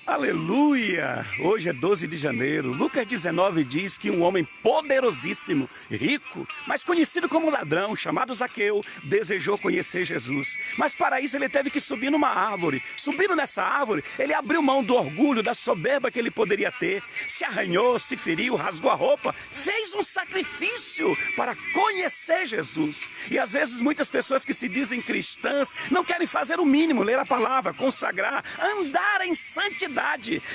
Aleluia! Hoje é 12 de janeiro. Lucas 19 diz que um homem poderosíssimo, rico, mas conhecido como ladrão, chamado Zaqueu, desejou conhecer Jesus. Mas para isso ele teve que subir numa árvore. Subindo nessa árvore, ele abriu mão do orgulho, da soberba que ele poderia ter. Se arranhou, se feriu, rasgou a roupa, fez um sacrifício para conhecer Jesus. E às vezes muitas pessoas que se dizem cristãs não querem fazer o mínimo, ler a palavra, consagrar, andar em santidade.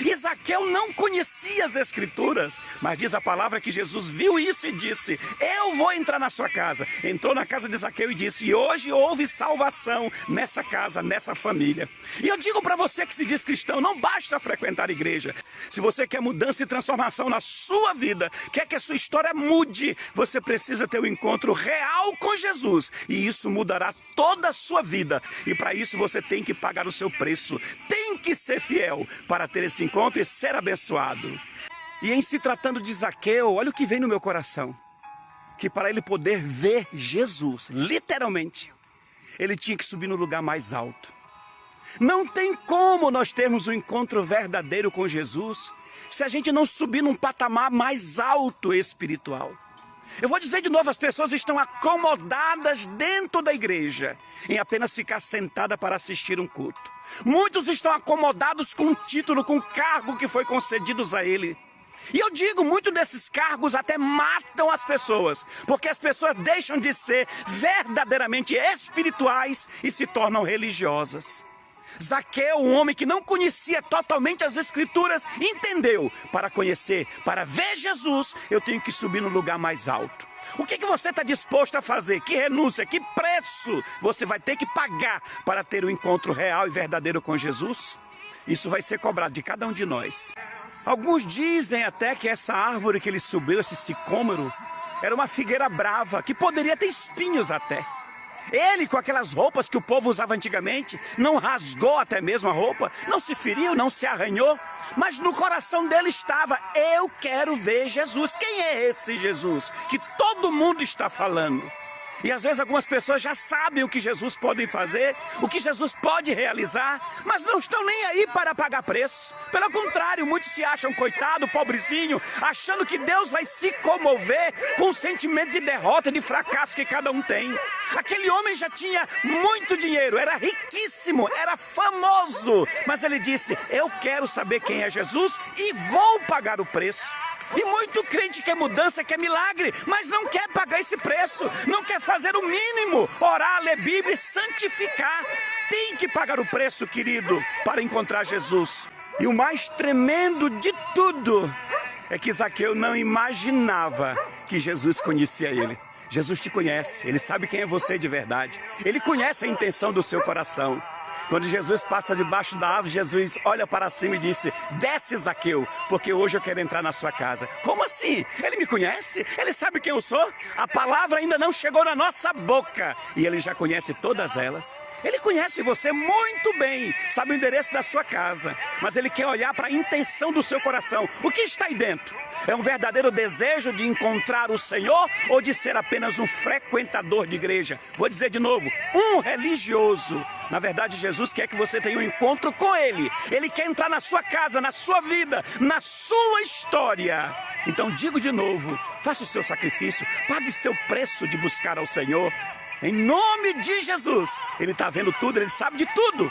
E Zaqueu não conhecia as Escrituras, mas diz a palavra que Jesus viu isso e disse: eu vou entrar na sua casa. Entrou na casa de Zaqueu e disse: e hoje houve salvação nessa casa, nessa família. E eu digo para você que se diz cristão, não basta frequentar a igreja. Se você quer mudança e transformação na sua vida, quer que a sua história mude, você precisa ter um encontro real com Jesus, e isso mudará toda a sua vida. E para isso você tem que pagar o seu preço, tem que ser fiel para ter esse encontro e ser abençoado. E em se tratando de Zaqueu, olha o que vem no meu coração, que para ele poder ver Jesus, literalmente, ele tinha que subir no lugar mais alto. Não tem como nós termos um encontro verdadeiro com Jesus se a gente não subir num patamar mais alto espiritual. Eu vou dizer de novo, as pessoas estão acomodadas dentro da igreja em apenas ficar sentada para assistir um culto. Muitos estão acomodados com um título, com um cargo que foi concedidos a ele. E eu digo, muitos desses cargos até matam as pessoas, porque as pessoas deixam de ser verdadeiramente espirituais e se tornam religiosas. Zaqueu, um homem que não conhecia totalmente as Escrituras, entendeu: para conhecer, para ver Jesus, eu tenho que subir no lugar mais alto. O que você está disposto a fazer? Que renúncia, que preço você vai ter que pagar para ter um encontro real e verdadeiro com Jesus? Isso vai ser cobrado de cada um de nós. Alguns dizem até que essa árvore que ele subiu, esse sicômoro, era uma figueira brava, que poderia ter espinhos até. Ele, com aquelas roupas que o povo usava antigamente, não rasgou até mesmo a roupa, não se feriu, não se arranhou, mas no coração dele estava: eu quero ver Jesus. Quem é esse Jesus que todo mundo está falando? E às vezes algumas pessoas já sabem o que Jesus pode fazer, o que Jesus pode realizar, mas não estão nem aí para pagar preço. Pelo contrário, muitos se acham coitado, pobrezinho, achando que Deus vai se comover com o sentimento de derrota, de fracasso que cada um tem. Aquele homem já tinha muito dinheiro, era riquíssimo, era famoso, mas ele disse: eu quero saber quem é Jesus e vou pagar o preço. E muito crente quer mudança, quer milagre, mas não quer pagar esse preço, não quer fazer o mínimo, orar, ler Bíblia e santificar. Tem que pagar o preço, querido, para encontrar Jesus. E o mais tremendo de tudo é que Zaqueu não imaginava que Jesus conhecia ele. Jesus te conhece, ele sabe quem é você de verdade, ele conhece a intenção do seu coração. Quando Jesus passa debaixo da árvore, Jesus olha para cima e disse: desce, Zaqueu, porque hoje eu quero entrar na sua casa. Como assim? Ele me conhece? Ele sabe quem eu sou? A palavra ainda não chegou na nossa boca e ele já conhece todas elas. Ele conhece você muito bem, sabe o endereço da sua casa, mas ele quer olhar para a intenção do seu coração. O que está aí dentro? É um verdadeiro desejo de encontrar o Senhor ou de ser apenas um frequentador de igreja? Vou dizer de novo, um religioso. Na verdade, Jesus quer que você tenha um encontro com Ele. Ele quer entrar na sua casa, na sua vida, na sua história. Então digo de novo, faça o seu sacrifício, pague seu preço de buscar ao Senhor. Em nome de Jesus. Ele está vendo tudo, Ele sabe de tudo.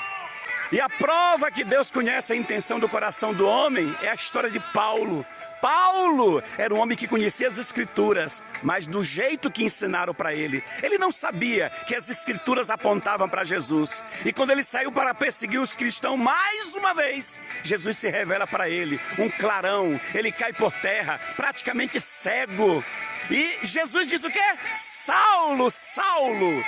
E a prova que Deus conhece a intenção do coração do homem é a história de Paulo. Paulo era um homem que conhecia as Escrituras, mas do jeito que ensinaram para ele. Ele não sabia que as Escrituras apontavam para Jesus. E quando ele saiu para perseguir os cristãos mais uma vez, Jesus se revela para ele, um clarão. Ele cai por terra, praticamente cego. E Jesus diz o quê? Saulo, Saulo,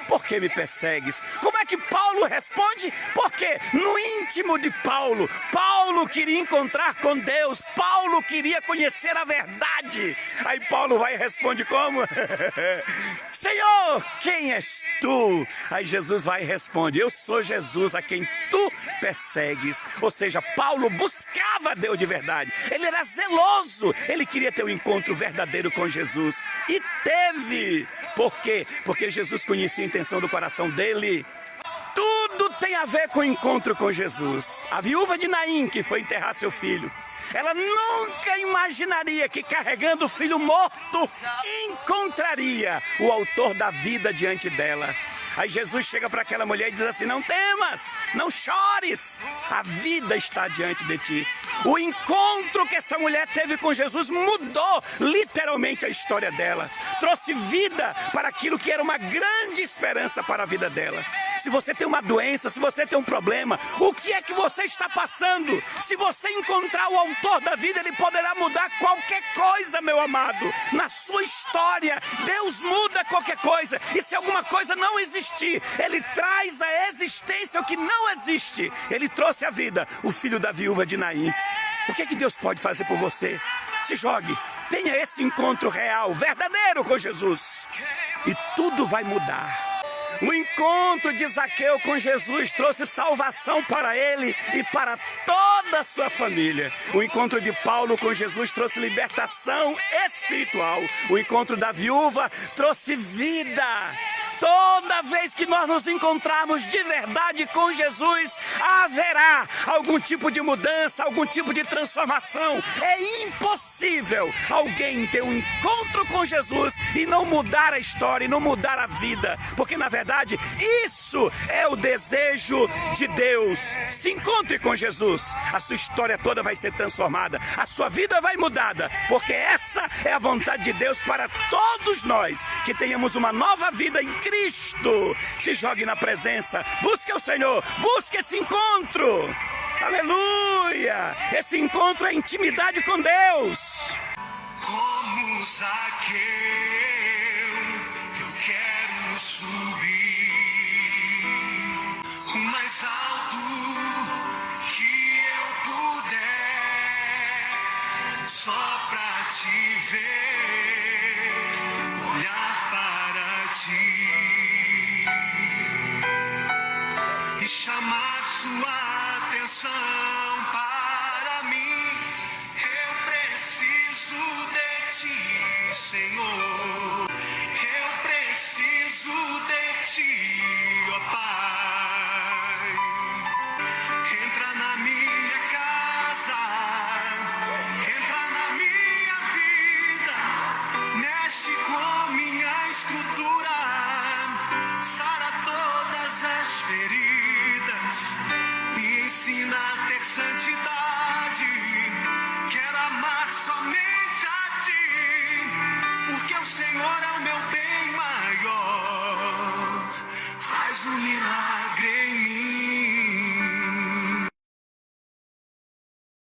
por que me persegues? Como é que Paulo responde? Porque no íntimo de Paulo, Paulo queria encontrar com Deus, Paulo queria conhecer a verdade. Aí Paulo vai e responde como? Senhor, quem és tu? Aí Jesus vai e responde: eu sou Jesus a quem tu persegues. Ou seja, Paulo buscava Deus de verdade, ele era zeloso, ele queria ter um encontro verdadeiro com Jesus. E teve. Por quê? Porque Jesus conhecia a intenção do coração dele. Tudo tem a ver com o encontro com Jesus. A viúva de Naim, que foi enterrar seu filho, ela nunca imaginaria que carregando o filho morto, encontraria o autor da vida diante dela. Aí Jesus chega para aquela mulher e diz assim: não temas, não chores, a vida está diante de ti. O encontro que essa mulher teve com Jesus mudou literalmente a história dela. Trouxe vida para aquilo que era uma grande esperança para a vida dela. Se você tem uma doença, se você tem um problema, o que é que você está passando? Se você encontrar o autor da vida, ele poderá mudar qualquer coisa, meu amado. Na sua história, Deus muda qualquer coisa. E se alguma coisa não existir, ele traz à existência o que não existe. Ele trouxe à vida o filho da viúva de Naim. O que é que Deus pode fazer por você? Se jogue, tenha esse encontro real, verdadeiro com Jesus. E tudo vai mudar. O encontro de Zaqueu com Jesus trouxe salvação para ele e para toda a sua família. O encontro de Paulo com Jesus trouxe libertação espiritual. O encontro da viúva trouxe vida. Toda vez que nós nos encontrarmos de verdade com Jesus, haverá algum tipo de mudança, algum tipo de transformação. É impossível alguém ter um encontro com Jesus e não mudar a história, e não mudar a vida. Porque, na verdade, isso é o desejo de Deus. Se encontre com Jesus, a sua história toda vai ser transformada, a sua vida vai mudada, porque essa é a vontade de Deus para todos nós, que tenhamos uma nova vida em Cristo. Se jogue na presença, busque o Senhor, busque esse encontro. Aleluia! Esse encontro é intimidade com Deus. Como Zaqueu, eu quero subir o mais alto que eu puder, só pra te ver, olhar para ti e chamar sua atenção.